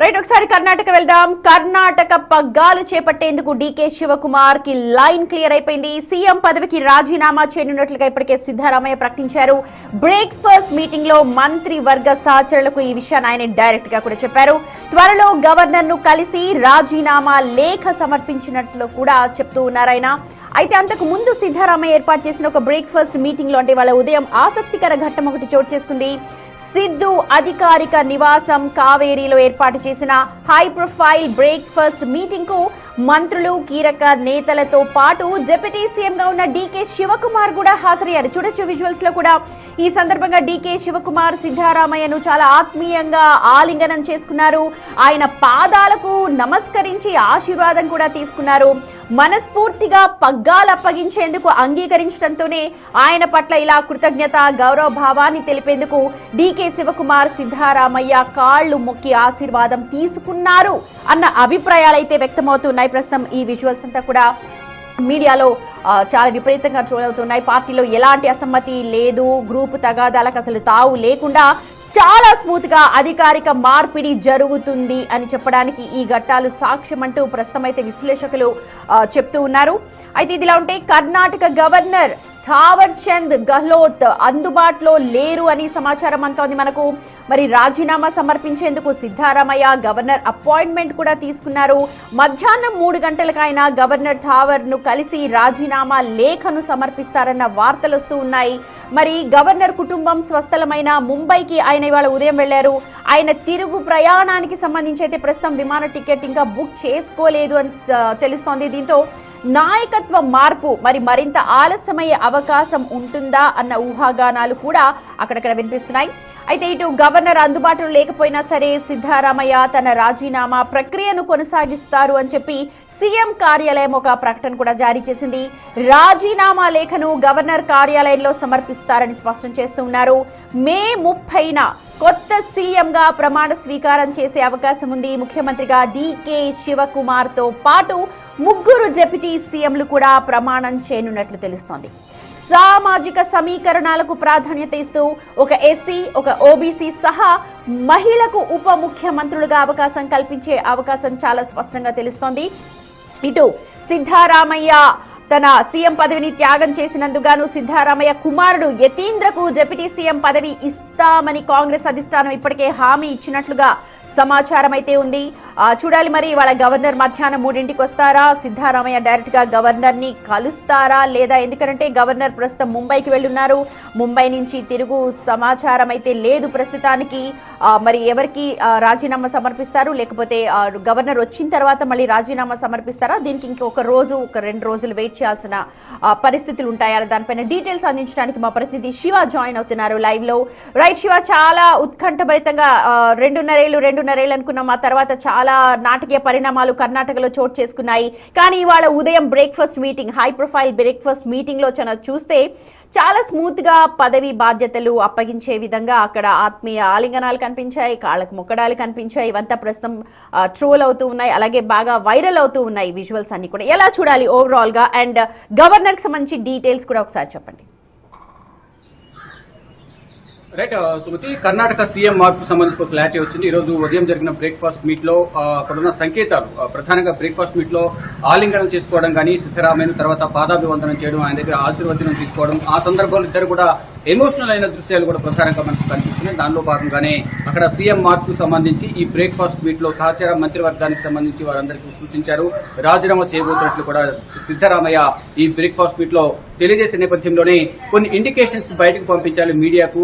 Right, ఒకసారి కర్ణాటక వెళ్దాం. కర్ణాటక పగ్గాలు చేపట్టేందుకు డీకే శివకుమార్ కి లైన్ క్లియర్ అయిపోయింది. సీఎం పదవికి రాజీనామా చేయనున్నట్లుగా ఇప్పటికే సిద్ధరామయ్య ప్రకటించారు. బ్రేక్ఫాస్ట్ మీటింగ్ లో మంత్రి వర్గ సహచరులకు ఈ విషయాన్ని ఆయన డైరెక్ట్ గా కూడా చెప్పారు. త్వరలో గవర్నర్ ను కలిసి రాజీనామా లేఖ సమర్పించినట్లు కూడా చెప్తూ ఉన్నారు ఆయన. అయితే అంతకు ముందు సిద్ధరామయ్య ఏర్పాటు చేసిన ఒక బ్రేక్ఫాస్ట్ మీటింగ్ లో అంటే వాళ్ళ ఉదయం ఆసక్తికర ఘట్టం ఒకటి చోటు చేసుకుంది. సిద్ధు అధికారిక నివాసం కావేరీలో ఏర్పాటు చేసిన హై ప్రొఫైల్ బ్రేక్ఫాస్ట్ మీటింగ్ కు మంత్రులు, కీలక నేతలతో పాటు డిప్యూటీ సీఎం గా ఉన్న డీకే శివకుమార్ కూడా హాజరయ్యారు. చూడొచ్చు విజువల్స్ లో కూడా. ఈ సందర్భంగా డీకే శివకుమార్ సిద్ధరామయ్యను చాలా ఆత్మీయంగా ఆలింగనం చేసుకున్నారు. ఆయన పాదాలకు నమస్కరించి ఆశీర్వాదం కూడా తీసుకున్నారు. మనస్ఫూర్తిగా పగ్గాలు అప్పగించేందుకు అంగీకరించడంతోనే ఆయన పట్ల ఇలా కృతజ్ఞత, గౌరవ భావాన్ని తెలిపేందుకు డీకే శివకుమార్ సిద్ధరామయ్య కాళ్లు మొక్కి ఆశీర్వాదం తీసుకున్నారు అన్న అభిప్రాయాలు అయితే వ్యక్తమవుతున్నాయి. ప్రస్తుతం ఈ విజువల్స్ అంతా కూడా మీడియాలో చాలా విపరీతంగా ట్రోల్ అవుతున్నాయి. పార్టీలో ఎలాంటి అసమ్మతి లేదు, గ్రూపు తగాదాలకు అసలు తావు లేకుండా చాలా స్మూత్ గా అధికారిక మార్పిడి జరుగుతుంది అని చెప్పడానికి ఈ ఘట్టాలు సాక్ష్యం అంటూ ప్రస్తుతం అయితే విశ్లేషకులు చెప్తూ ఉన్నారు. అయితే ఇదిలా ఉంటే కర్ణాటక గవర్నర్ థావర్ చంద్ గెహ్లోట్ అందుబాటులో లేరు అని సమాచారం అంతోంది మనకు. మరి రాజీనామా సమర్పించేందుకు సిద్ధరామయ్య గవర్నర్ అపాయింట్మెంట్ కూడా తీసుకున్నారు. మధ్యాహ్నం 3 గంటలకు ఆయన గవర్నర్ థావర్ ను కలిసి రాజీనామా లేఖను సమర్పిస్తారన్న వార్తలు వస్తూ ఉన్నాయి. మరి గవర్నర్ కుటుంబం స్వస్థలమైన ముంబైకి ఆయన ఇవాళ ఉదయం వెళ్లారు. ఆయన తిరుగు ప్రయాణానికి సంబంధించి అయితే ప్రస్తుతం విమాన టికెట్ ఇంకా బుక్ చేసుకోలేదు అని తెలుస్తోంది. దీంతో నాయకత్వ మార్పు మరింత ఆలస్యమయ్యే అవకాశం ఉంటుందా అన్న ఊహాగానాలు కూడా అక్కడక్కడ వినిపిస్తున్నాయి. అయితే ఇటు గవర్నర్ అందుబాటులో లేకపోయినా సరే సిద్ధరామయ్య తన రాజీనామా ప్రక్రియను కొనసాగిస్తారు అని చెప్పి సీఎం కార్యాలయం ఒక ప్రకటన కూడా జారీ చేసింది. రాజీనామా లేఖను గవర్నర్ కార్యాలయంలో సమర్పిస్తారని స్పష్టం చేస్తూ ఉన్నారు. మే 30న కొత్త సీఎంగా ప్రమాణ స్వీకారం చేసే అవకాశం ఉంది. ముఖ్యమంత్రిగా డీకే శివకుమార్ తో పాటు 3 డిప్యూటీ సీఎంలు కూడా ప్రమాణం చేయనున్నట్లు తెలుస్తోంది. సామాజిక సమీకరణాలకు ప్రాధాన్యత ఇస్తూ ఒక ఎస్సీ, ఒక ఓబీసీ సహా మహిళకు ఉప ముఖ్యమంత్రులుగా అవకాశం కల్పించే అవకాశం చాలా స్పష్టంగా తెలుస్తోంది. ఇటు సిద్ధరామయ్య తన సీఎం పదవిని త్యాగం చేసినందుగాను సిద్ధరామయ్య కుమారుడు యతీంద్రకు డిప్యూటీ సీఎం పదవి ఇస్తామని కాంగ్రెస్ అధిష్టానం ఇప్పటికే హామీ ఇచ్చినట్లుగా సమాచారం అయితే ఉంది. చూడాలి మరి వాళ్ళ గవర్నర్ మధ్యాహ్నం 3ంటికి వస్తారా, సిద్ధరామయ్య డైరెక్ట్ గా గవర్నర్ ని కలుస్తారా లేదా? ఎందుకంటే గవర్నర్ ప్రస్తుతం ముంబైకి వెళ్ళున్నారు. ముంబై నుంచి తిరుగు సమాచారం అయితే లేదు ప్రస్తుతానికి. మరి ఎవరికి రాజీనామా సమర్పిస్తారు, లేకపోతే గవర్నర్ వచ్చిన తర్వాత మళ్ళీ రాజీనామా సమర్పిస్తారా? దీనికి ఇంకొక రోజు, ఒక 2 రోజులు వెయిట్ చేయాల్సిన పరిస్థితులు ఉంటాయని దానిపైన డీటెయిల్స్ అందించడానికి మా ప్రతినిధి శివ జాయిన్ అవుతున్నారు లైవ్ లో. రైట్ శివ, చాలా ఉత్కంఠభరితంగా 2.5 ఏళ్ళు అనుకున్నాం. ఆ తర్వాత చాలా నాటకీయ పరిణామాలు కర్ణాటకలో చోటు చేసుకున్నాయి. కానీ ఇవాళ ఉదయం breakfast meeting, high profile breakfast meeting లో చూస్తే చాలా స్మూత్ గా పదవి బాధ్యతలు అప్పగించే విధంగా అక్కడ ఆత్మీయ ఆలింగనాలు కనిపించాయి, కాళ్ళకు మొక్కడాలు కనిపించాయి. ఇవంతా ప్రస్తుతం ట్రోల్ అవుతూ ఉన్నాయి, అలాగే బాగా వైరల్ అవుతూ ఉన్నాయి విజువల్స్ అన్ని కూడా. ఎలా చూడాలి ఓవరాల్ గా? అండ్ గవర్నర్ కి సంబంధించి డీటెయిల్స్ కూడా ఒకసారి చెప్పండి. రైట్ సుమతి, కర్ణాటక సీఎం మార్పు సంబంధించి క్లారిటీ వచ్చింది. ఈ రోజు ఉదయం జరిగిన బ్రేక్ఫాస్ట్ మీట్ లో అక్కడున్న సంకేతాలు ప్రధానంగా బ్రేక్ఫాస్ట్ మీట్ లో ఆలింగనం చేసుకోవడం కానీ, సిద్ధరామయ్య తర్వాత పాదాభివందనం చేయడం, ఆయన దగ్గర ఆశీర్వచనం తీసుకోవడం, ఆ సందర్భంలో ఇద్దరు కూడా ఎమోషనల్ అయిన దృశ్యాలు కూడా ప్రధానంగా మనకు కనిపిస్తున్నాయి. దానిలో భాగంగానే అక్కడ సీఎం మార్పుకు సంబంధించి ఈ బ్రేక్ఫాస్ట్ మీట్ లో సహచార మంత్రివర్గానికి సంబంధించి వారందరికీ సూచించారు. రాజీనామా చేయబోతున్నట్లు కూడా సిద్ధరామయ్య ఈ బ్రేక్ఫాస్ట్ మీట్ లో తెలియజేసే నేపథ్యంలోనే కొన్ని ఇండికేషన్స్ బయటకు పంపించాలి మీడియాకు,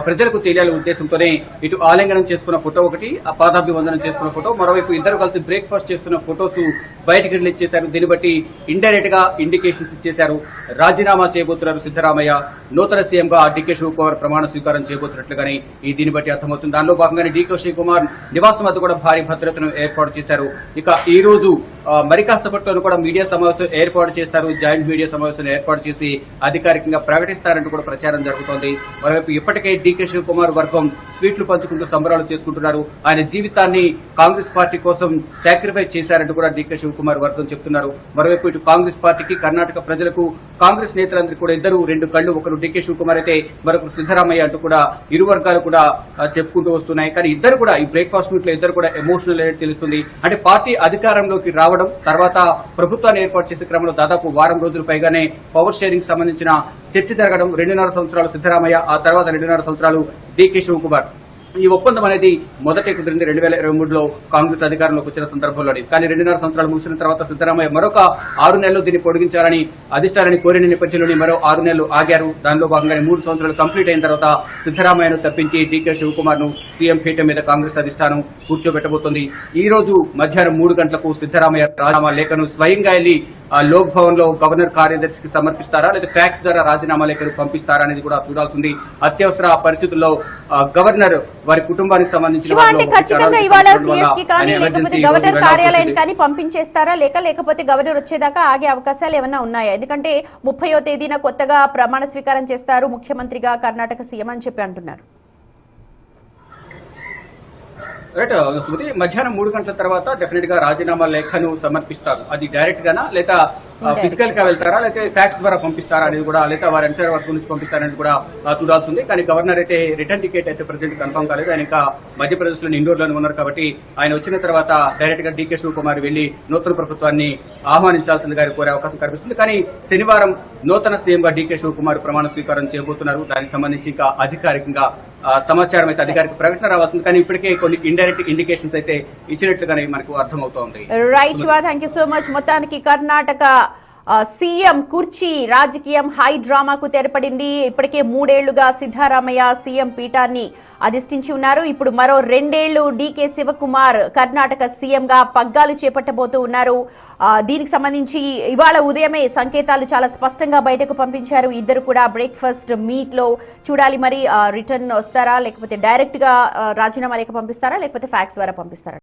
ప్రజలకు తెలియాలనే ఉద్దేశంతోనే ఇటు ఆలింగనం చేసుకున్న ఫోటో ఒకటి, ఆ పాదాభివందనం చేసుకున్న ఫోటో, మరోవైపు ఇద్దరు కలిసి బ్రేక్ఫాస్ట్ చేస్తున్న ఫోటోస్ బయటకు రిలీజ్ చేశారు. దీన్ని బట్టి ఇండైరెక్ట్ గా ఇండికేషన్స్ ఇచ్చేశారు. రాజీనామా చేయబోతున్నారు సిద్ధరామయ్య, నూతన సీఎం గా డీకే శివకుమార్ ప్రమాణ స్వీకారం చేయబోతున్నట్లుగానే దీన్ని బట్టి అర్థమవుతుంది. దానిలో భాగంగానే డీకే శివకుమార్ నివాసం వద్ద కూడా భారీ భద్రతను ఏర్పాటు చేశారు. ఇక ఈ రోజు మరి కాసేపట్లో కూడా మీడియా సమావేశం ఏర్పాటు చేస్తారు. జాయింట్ మీడియా సమావేశం ఏర్పాటు చేసి అధికారికంగా ప్రకటిస్తారంటూ కూడా ప్రచారం జరుగుతోంది. మరోవైపు ఇప్పటికే డీకే శివకుమార్ వర్గం స్వీట్లు పంచుకుంటూ సంబరాలు చేసుకుంటున్నారు. ఆయన జీవితాన్ని కాంగ్రెస్ పార్టీ కోసం సాక్రిఫైస్ చేశారంటూ కూడా డీకే శివకుమార్ వర్గం చెప్తున్నారు. మరోవైపు ఇటు కాంగ్రెస్ పార్టీకి, కర్ణాటక ప్రజలకు, కాంగ్రెస్ నేతలందరికీ కూడా ఇద్దరు రెండు కళ్ళు, ఒకరు డీకే శివకుమార్ అయితే మరొకరు సిద్దరామయ్య అంటూ కూడా ఇరు వర్గాలు కూడా చెప్పుకుంటూ వస్తున్నాయి. కానీ ఇద్దరు కూడా ఈ బ్రేక్ఫాస్ట్ మీట్ లో ఇద్దరు కూడా ఎమోషనల్ అనేది తెలుస్తుంది. అంటే పార్టీ అధికారంలోకి రావడం, తర్వాత ప్రభుత్వాన్ని ఏర్పాటు చేసే క్రమంలో దాదాపు వారం రోజుల పైగానే పవర్ షేరింగ్ సంబంధించిన చర్చ జరగడం, 2.5 సంవత్సరాలు సిద్దరామయ్య, ఆ తర్వాత 2.5 సంవత్సరాలు డీకే శివకుమార్. ఈ ఒప్పందం అనేది మొదటే కుదిరింది 2023లో కాంగ్రెస్ అధికారంలోకి వచ్చిన సందర్భంలోనే. కానీ 2.5 సంవత్సరాలు ముగిసిన తర్వాత సిద్దరామయ్య మరొక 6 నెలలు దీన్ని పొడిగించాలని అధిష్టానాన్ని కోరిన నేపథ్యంలోని మరో 6 నెలలు ఆగారు. దానిలో భాగంగానే 3 సంవత్సరాలు కంప్లీట్ అయిన తర్వాత సిద్దరామయ్యను తప్పించి డీకే శివకుమార్ ను సీఎం పీఠం మీద కాంగ్రెస్ అధిష్టానం కూర్చోబెట్టబోతోంది. ఈ రోజు మధ్యాహ్నం 3 గంటలకు సిద్దరామయ్య రాజీనామా లేఖను స్వయంగా వెళ్లి లోక్ భవన్ లో గవర్నర్ కార్యదర్శికి సమర్పిస్తారా, లేదా ఫ్యాక్స్ ద్వారా రాజీనామా లేఖను పంపిస్తారా అనేది కూడా చూడాల్సింది. అత్యవసర పరిస్థితుల్లో గవర్నర్ వారి కుటుంబానికి సంబంధించిన ఖచ్చితంగా ఇవాళ సిఎస్కి కానీ లేకపోతే గవర్నర్ కార్యాలయం కానీ పంపించేస్తారా, లేకపోతే గవర్నర్ వచ్చేదాకా ఆగే అవకాశాలు ఏమైనా ఉన్నాయా? ఎందుకంటే 30వ తేదీన కొత్తగా ప్రమాణ స్వీకారం చేస్తారు ముఖ్యమంత్రిగా కర్ణాటక సీఎం అని చెప్పి అంటున్నారు. రైట్ స్మృతి, మధ్యాహ్నం 3 గంటల తర్వాత డెఫినెట్ గా రాజీనామా లేఖను సమర్పిస్తారు. అది డైరెక్ట్ గానా, లేదా ఫిజికల్ గా వెళ్తారా, లేకపోతే ఫ్యాక్స్ ద్వారా పంపిస్తారా అనేది కూడా, లేదా వారి ఎంటైర్ వర్క్ నుంచి పంపిస్తారనేది కూడా చూడాల్సింది. కానీ గవర్నర్ అయితే రిటర్న్ టికెట్ అయితే ప్రెసెంట్ కన్ఫర్మ్ కాలేదు. ఆయన ఇంకా మధ్యప్రదేశ్ లోని ఇండోర్ లోనే ఉన్నారు. కాబట్టి ఆయన వచ్చిన తర్వాత డైరెక్ట్ గా డీకే శివకుమార్ వెళ్లి నూతన ప్రభుత్వాన్ని ఆహ్వానించాల్సిందిగా కోరే అవకాశం కనిపిస్తుంది. కానీ శనివారం నూతన సీఎం గా డీకే శివకుమార్ ప్రమాణ స్వీకారం చేయబోతున్నారు. దానికి సంబంధించి ఇంకా అధికారికంగా సమాచారం అయితే అధికారిక ప్రకటన రావాల్సింది. కానీ ఇప్పటికే కొన్ని ఇండైరెక్ట్ ఇండికేషన్స్ అయితే ఇచ్చినట్లుగానే మనకు అర్థమవుతోంది. Right Shiva, thank you so much. మొత్తానికి కర్ణాటక సీఎం కుర్చీ రాజకీయం హై డ్రామాకు తెరపడింది. ఇప్పటికే 3 ఏళ్లుగా సిద్దరామయ్య సీఎం పీఠాన్ని అధిష్ఠించి ఉన్నారు. ఇప్పుడు మరో 2 ఏళ్లు డీకే శివకుమార్ కర్ణాటక సీఎం గా పగ్గాలు చేపట్టబోతూ ఉన్నారు. దీనికి సంబంధించి ఇవాళ ఉదయమే సంకేతాలు చాలా స్పష్టంగా బయటకు పంపించారు. ఇద్దరు కూడా బ్రేక్ఫాస్ట్ మీట్ లో చూడాలి. మరి రిటర్న్ వస్తారా, లేకపోతే డైరెక్ట్ గా రాజీనామా లేఖ పంపిస్తారా, లేకపోతే ఫ్యాక్స్ ద్వారా పంపిస్తారా?